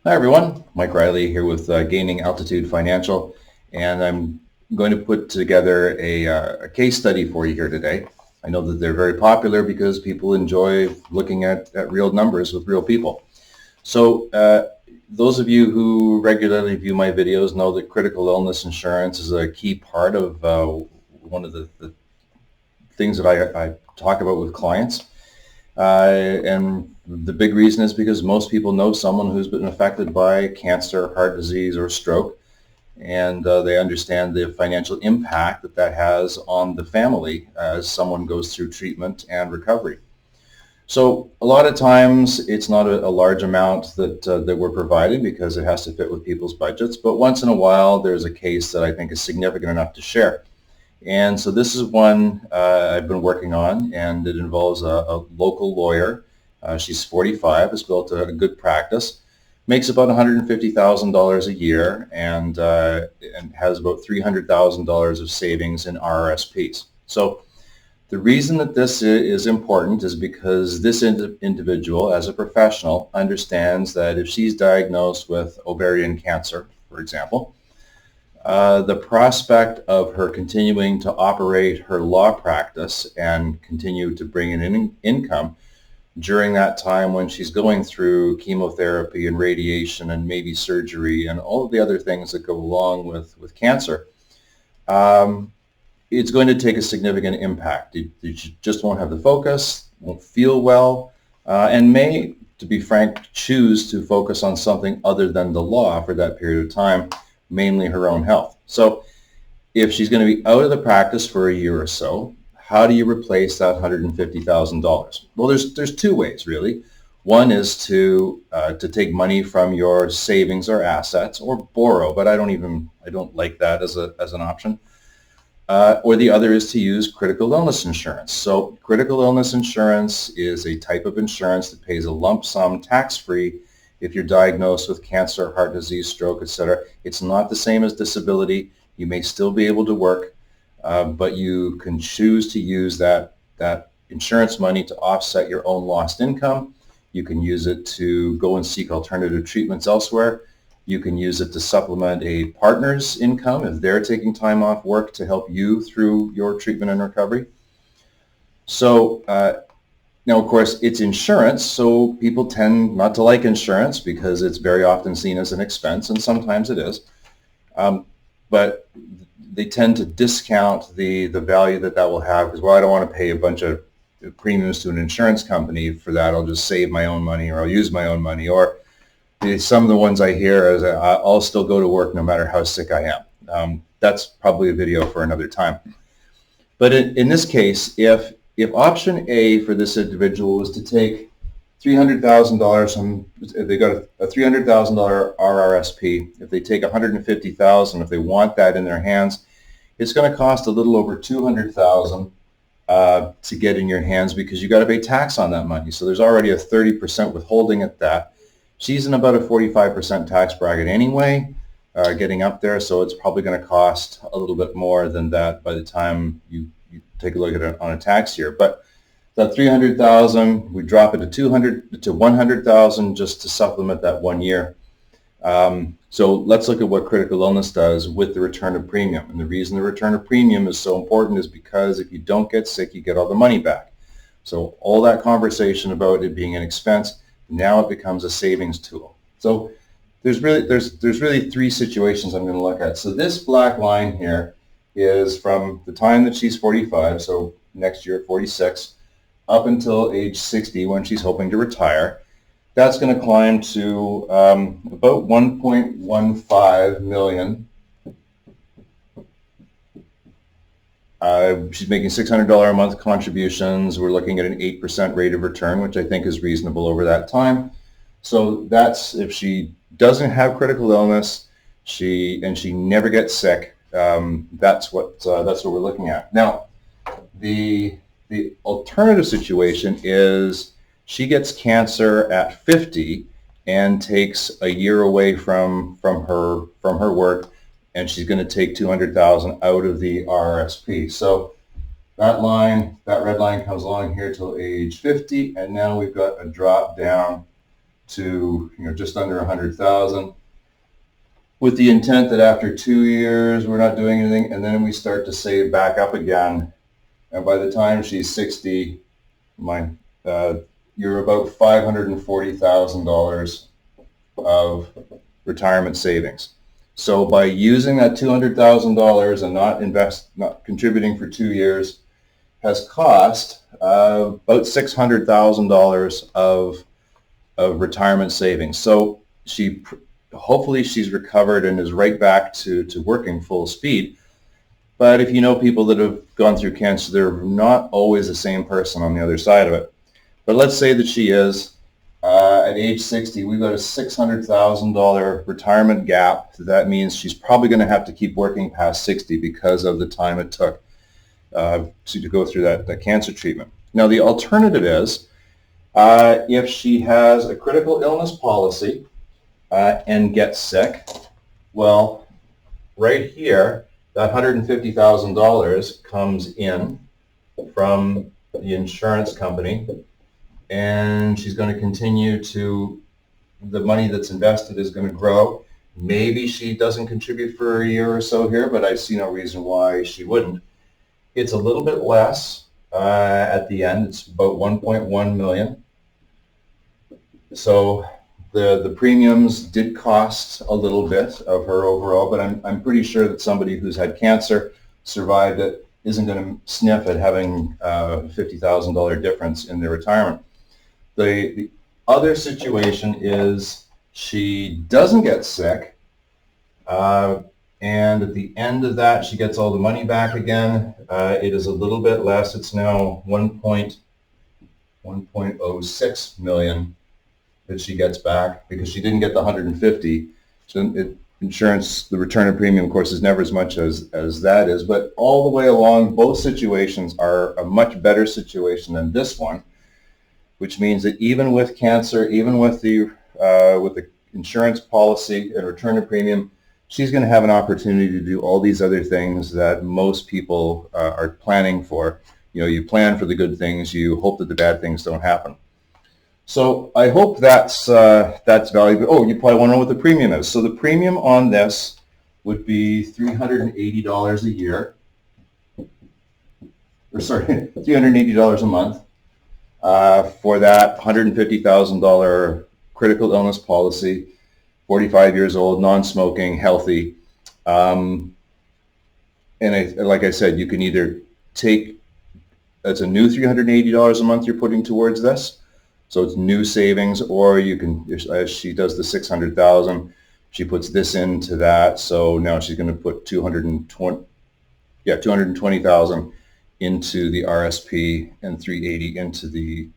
Hi everyone, Mike Riley here with Gaining Altitude Financial, and I'm going to put together a case study for you here today. I know that they're very popular because people enjoy looking at real numbers with real people. So those of you who regularly view my videos know that critical illness insurance is a key part of one of the things that I talk about with clients. And the big reason is because most people know someone who's been affected by cancer, heart disease, or stroke, and they understand the financial impact that that has on the family as someone goes through treatment and recovery. So a lot of times it's not a large amount that we're providing because it has to fit with people's budgets, but once in a while there's a case that I think is significant enough to share. And so this is one I've been working on, and it involves a local lawyer. She's 45, has built a good practice, makes about $150,000 a year, and has about $300,000 of savings in RRSPs. So the reason that this is important is because this individual, as a professional, understands that if she's diagnosed with ovarian cancer, for example, the prospect of her continuing to operate her law practice and continue to bring in income during that time when she's going through chemotherapy and radiation and maybe surgery and all of the other things that go along with cancer, um, it's going to take a significant impact. You just won't have the focus, won't feel well, and may, to be frank, choose to focus on something other than the law for that period of time, mainly her own health. So if she's going to be out of the practice for a year or so, how do you replace that $150,000? Well, there's two ways really. One is to take money from your savings or assets or borrow, but I don't like that as an option. Or the other is to use critical illness insurance. So critical illness insurance is a type of insurance that pays a lump sum tax-free if you're diagnosed with cancer, heart disease, stroke, etc. It's not the same as disability. You may still be able to work, but you can choose to use that insurance money to offset your own lost income. You can use it to go and seek alternative treatments elsewhere. You can use it to supplement a partner's income if they're taking time off work to help you through your treatment and recovery. So now, of course, it's insurance, so people tend not to like insurance because it's very often seen as an expense, and sometimes it is. But they tend to discount the value that will have because, well, I don't want to pay a bunch of premiums to an insurance company for that. I'll just save my own money, or I'll use my own money. Or some of the ones I hear is I'll still go to work no matter how sick I am. That's probably a video for another time. But in this case, if option A for this individual was to take $300,000 from, if they got a $300,000 RRSP, if they take $150,000, if they want that in their hands, it's going to cost a little over $200,000 to get in your hands because you got to pay tax on that money. So there's already a 30% withholding at that. She's in about a 45% tax bracket anyway, getting up there, so it's probably going to cost a little bit more than that by the time you take a look at it on a tax year. But that 300,000, we drop it to 200 to 100,000 just to supplement that 1 year. So let's look at what critical illness does with the return of premium. And the reason the return of premium is so important is because if you don't get sick, you get all the money back. So all that conversation about it being an expense, now it becomes a savings tool. So there's really three situations I'm going to look at. So this black line here is from the time that she's 45, so next year at 46, up until age 60 when she's hoping to retire. That's going to climb to about 1.15 million. She's making $600 a month contributions. We're looking at an 8% rate of return, which I think is reasonable over that time. So that's if she doesn't have critical illness, she never gets sick. That's what we're looking at. Now, the alternative situation is she gets cancer at 50 and takes a year away from her work, and she's going to take 200,000 out of the RRSP. So that red line comes along here till age 50, and now we've got a drop down to just under 100,000, with the intent that after 2 years we're not doing anything, and then we start to save back up again. And by the time she's 60, you're about $540,000 of retirement savings. So by using that $200,000 and not contributing for 2 years, has cost about $600,000 of retirement savings. So hopefully she's recovered and is right back to working full speed. But if you know people that have gone through cancer, they're not always the same person on the other side of it. But let's say that she is. At age 60, we've got a $600,000 retirement gap. That means she's probably going to have to keep working past 60 because of the time it took to go through that cancer treatment. Now, the alternative is if she has a critical illness policy and gets sick, well, right here, that $150,000 comes in from the insurance company, and she's going to continue the money that's invested is going to grow. Maybe she doesn't contribute for a year or so here, but I see no reason why she wouldn't. It's a little bit less at the end. It's about $1.1 million. So the premiums did cost a little bit of her overall, but I'm pretty sure that somebody who's had cancer, survived it, isn't going to sniff at having a $50,000 difference in their retirement. The other situation is she doesn't get sick, and at the end of that, she gets all the money back again. It is a little bit less. It's now $1.06 million that she gets back because she didn't get the 150. So insurance, the return of premium, of course, is never as much as that is. But all the way along, both situations are a much better situation than this one, which means that even with cancer, even with the insurance policy and return of premium, she's going to have an opportunity to do all these other things that most people are planning for. You plan for the good things, you hope that the bad things don't happen. So I hope that's valuable. Oh, you probably want to know what the premium is. So the premium on this would be $380 a year, or sorry, $380 a month for that $150,000 critical illness policy, 45 years old, non-smoking, healthy. And like I said, you can either take, that's a new $380 a month you're putting towards this. So it's new savings, or you can, as she does the 600,000, she puts this into that. So now she's going to put 220,000 into the RSP and 380 into the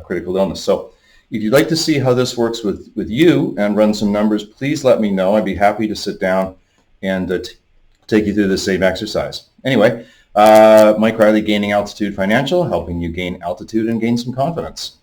critical illness. So if you'd like to see how this works with you and run some numbers, please let me know. I'd be happy to sit down and take you through the same exercise. Anyway, Mike Riley, Gaining Altitude Financial, helping you gain altitude and gain some confidence.